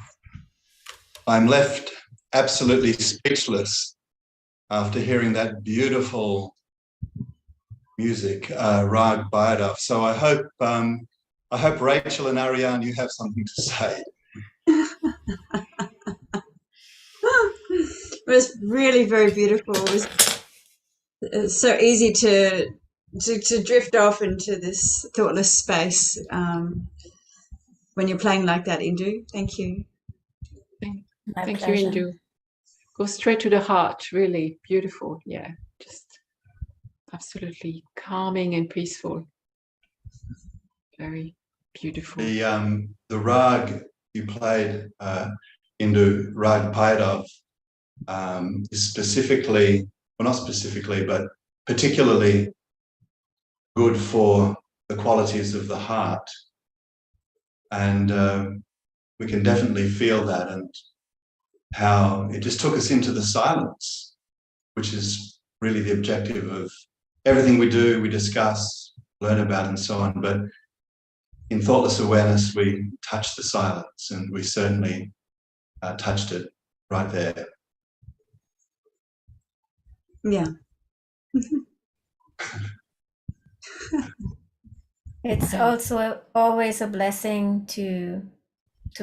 I'm left absolutely speechless after hearing that beautiful music, Rag Bhairav. So I hope Rachel and Ariane, you have something to say. It was really very beautiful. It's so easy to drift off into this thoughtless space when you're playing like that, Indu. Thank you. Thank you, Indu. Go straight to the heart, really beautiful. Yeah, just absolutely calming and peaceful. Very beautiful. The rag you played, Indu, Rag Bhairav, is specifically, well, not specifically, but particularly good for the qualities of the heart. And we can definitely feel that, and how it just took us into the silence, which is really the objective of everything we do, we discuss, learn about, and so on. But in thoughtless awareness, we touch the silence, and we certainly touched it right there. Yeah. It's also always a blessing to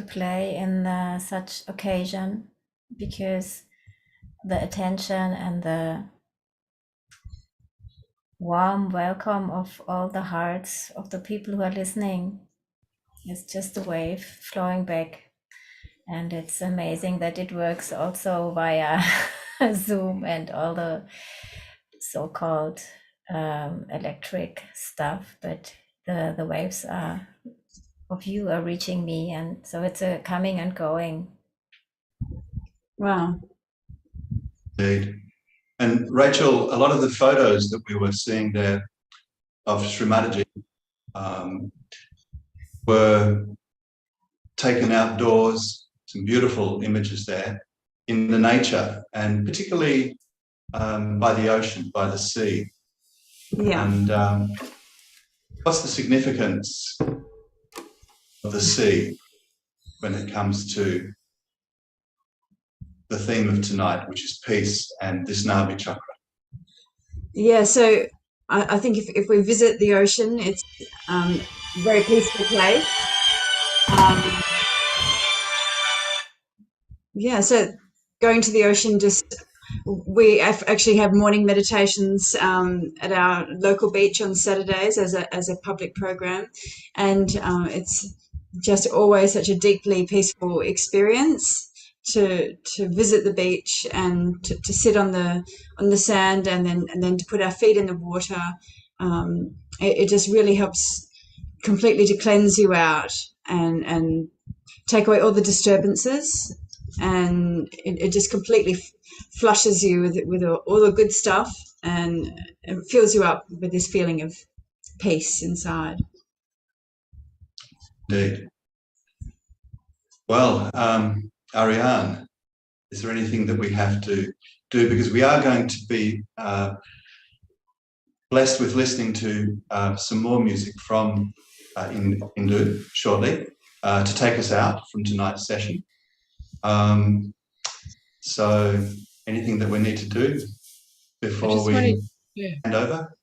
play in such occasion, because the attention and the warm welcome of all the hearts of the people who are listening is just a wave flowing back. And it's amazing that it works also via Zoom and all the so-called electric stuff, but the waves of you are reaching me, and so it's a coming and going. Wow. Indeed. And Rachel, a lot of the photos that we were seeing there of Srimataji were taken outdoors, some beautiful images there in the nature, and particularly by the ocean, by the sea. Yeah. And what's the significance of the sea when it comes to the theme of tonight, which is peace and this Nabi chakra? Yeah, so I think if we visit the ocean, it's a very peaceful place. Yeah, so going to the ocean, we actually have morning meditations at our local beach on Saturdays as a public program, and it's just always such a deeply peaceful experience to visit the beach and to sit on the sand and then to put our feet in the water. It just really helps completely to cleanse you out and take away all the disturbances, and it just completely flushes you with all the good stuff, and it fills you up with this feeling of peace inside. Indeed. Well, Ariane, is there anything that we have to do? Because we are going to be blessed with listening to some more music from Indu shortly to take us out from tonight's session. So anything that we need to do before we hand over?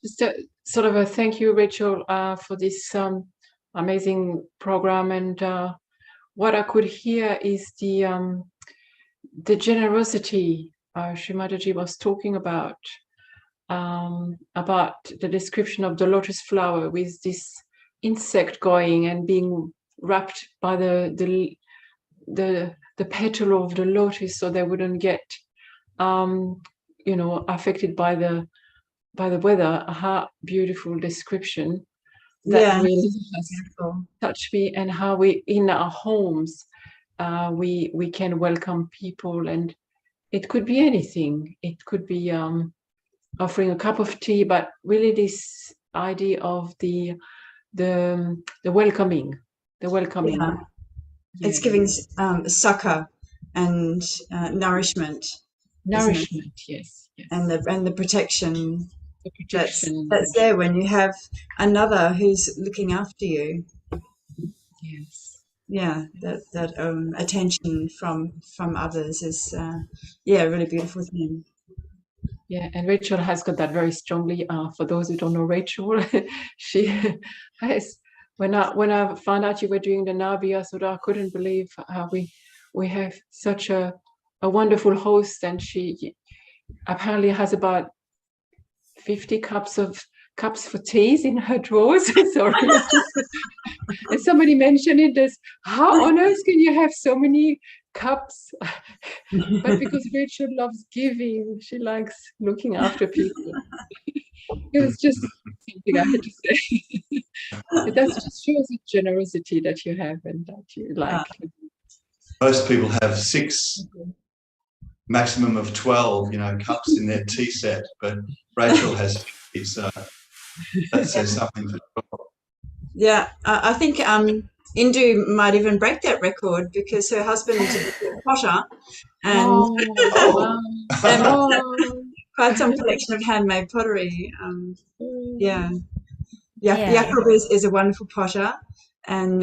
Just sort of a thank you, Rachel, for this amazing program. And what I could hear is the generosity Srimataji was talking about the description of the lotus flower with this insect going and being wrapped by the petal of the lotus, so they wouldn't get affected by the weather. How beautiful description that really has touched me, and how we in our homes we can welcome people, and it could be anything. It could be offering a cup of tea, but really this idea of the welcoming. Yeah. It's giving succor and nourishment. Nourishment, yes. And the protection. That's there when you have another who's looking after you. Yes. that attention from others is a really beautiful thing. Yeah, and Rachel has got that very strongly. For those who don't know Rachel, she has. When I found out you were doing the Nabi, I thought I couldn't believe we have such a wonderful host, and she apparently has about 50 cups for teas in her drawers. Sorry. And somebody mentioned it as, how on earth can you have so many cups? But because Rachel loves giving, she likes looking after people. It was just something I had to say. But that just shows the generosity that you have and that you like. Most people have 6, maximum of 12, cups in their tea set, but Rachel has 50, so that says something for sure. Yeah, I think Indu might even break that record because her husband is a potter and, and quite some collection of handmade pottery. Jakob is a wonderful potter, and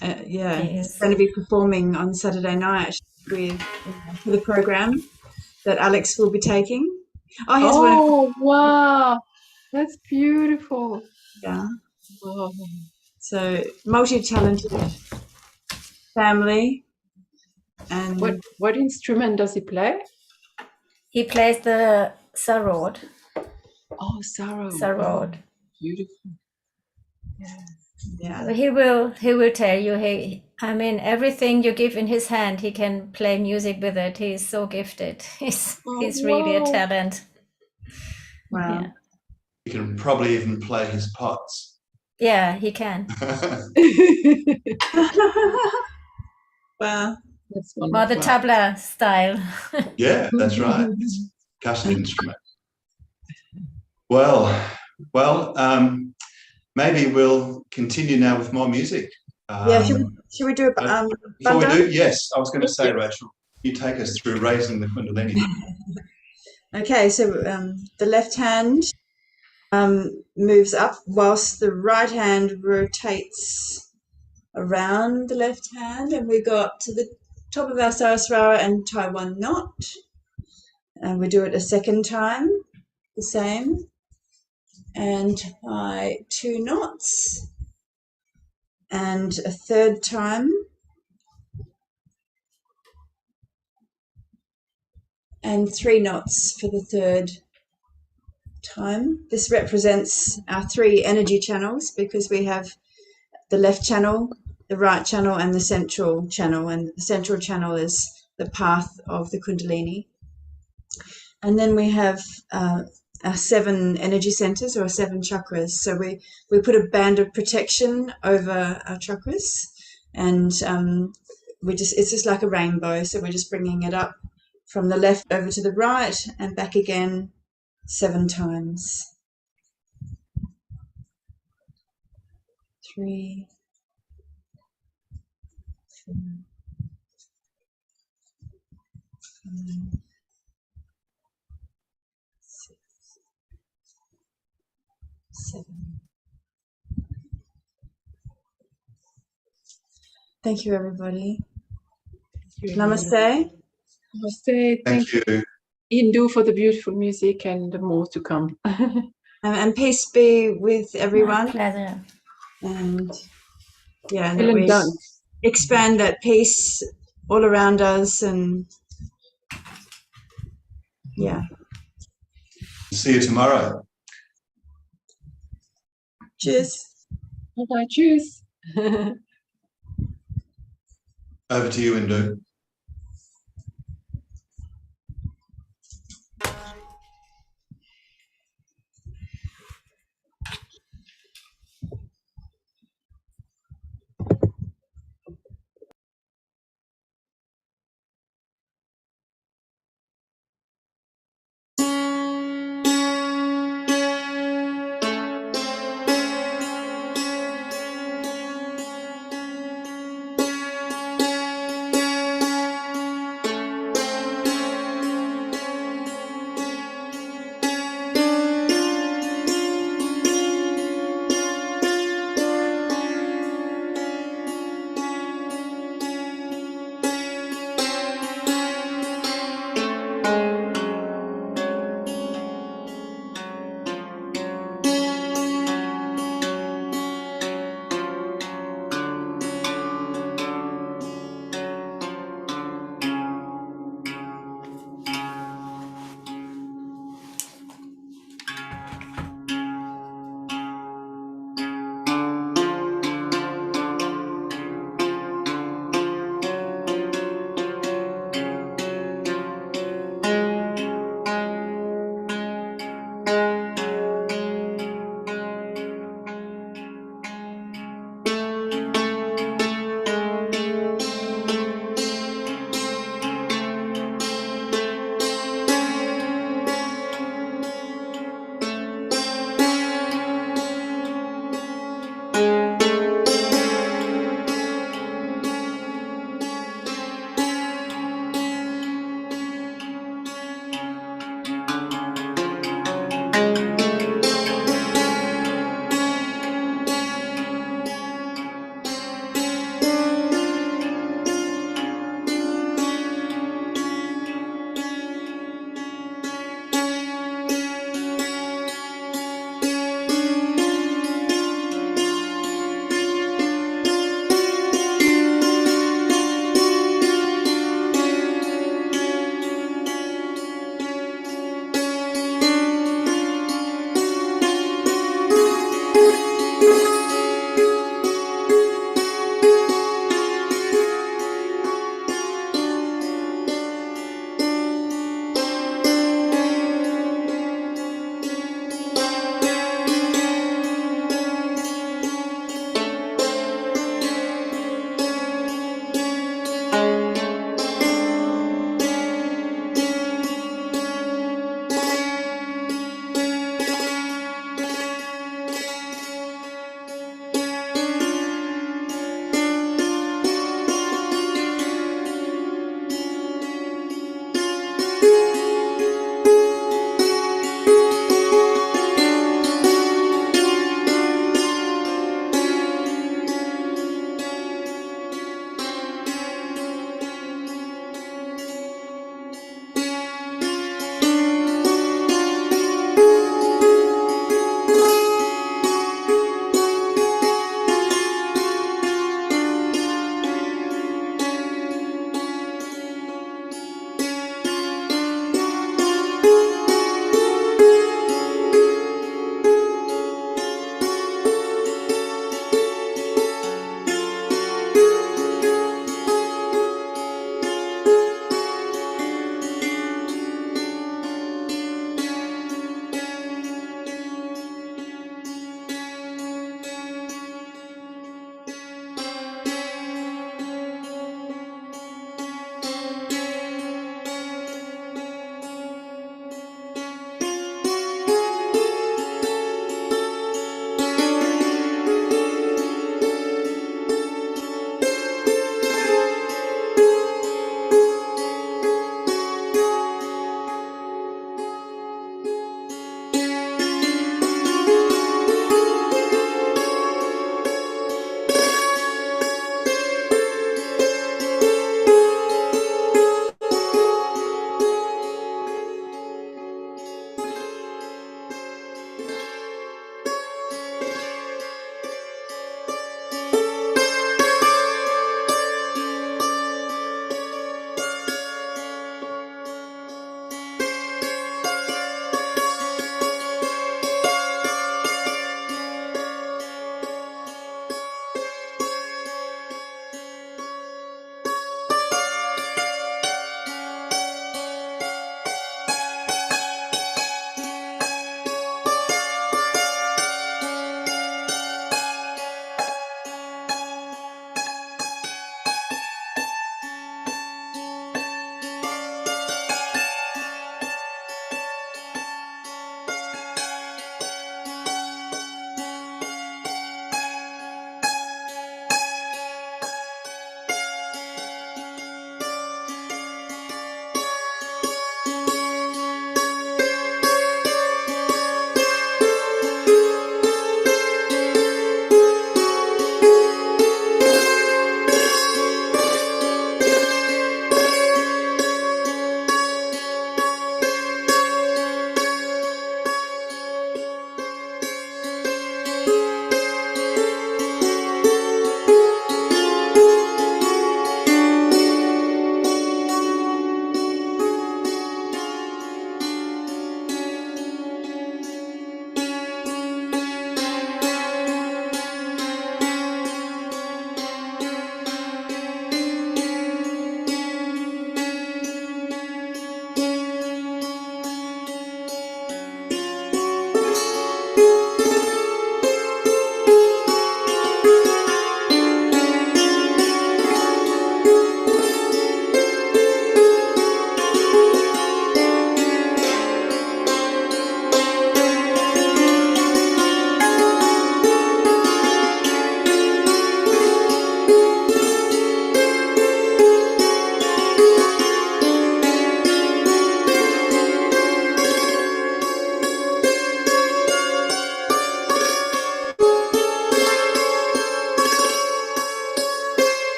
he's going to be performing on Saturday night with for the program that Alex will be taking. Wow, that's beautiful. Yeah. Wow. So multi-talented family. And what instrument does he play? He plays the sarod. Oh, sarod. Sarod. Oh, beautiful. Yeah. He will tell you. Everything you give in his hand, he can play music with it. He's so gifted. He's really a talent. Wow. Yeah. He can probably even play his pots. Yeah, he can. Wow. Or the tabla style. Yeah, that's right. It's a custom instrument. Well, maybe we'll continue now with more music. Should we do a before we do, yes, I was going to say, Rachel, you take us through raising the Kundalini. Okay, so the left hand moves up whilst the right hand rotates around the left hand, and we got to the top of our Saraswara and tie 1 knot, and we do it a second time, the same, and tie 2 knots, and a third time, and 3 knots for the third time. This represents our 3 energy channels because we have the left channel, the right channel, and the central channel, and the central channel is the path of the Kundalini. And then we have our 7 energy centers or 7 chakras. So we put a band of protection over our chakras, and it's just like a rainbow. So we're just bringing it up from the left over to the right and back again 7 times. 3, 4, 5, 6, 7. Thank you, everybody. Namaste. Namaste. Thank you, Indu, for the beautiful music and the more to come. And peace be with everyone. My pleasure. And that we expand that peace all around us, and See you tomorrow. Cheers. Bye-bye. Cheers. Over to you, Indu.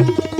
you.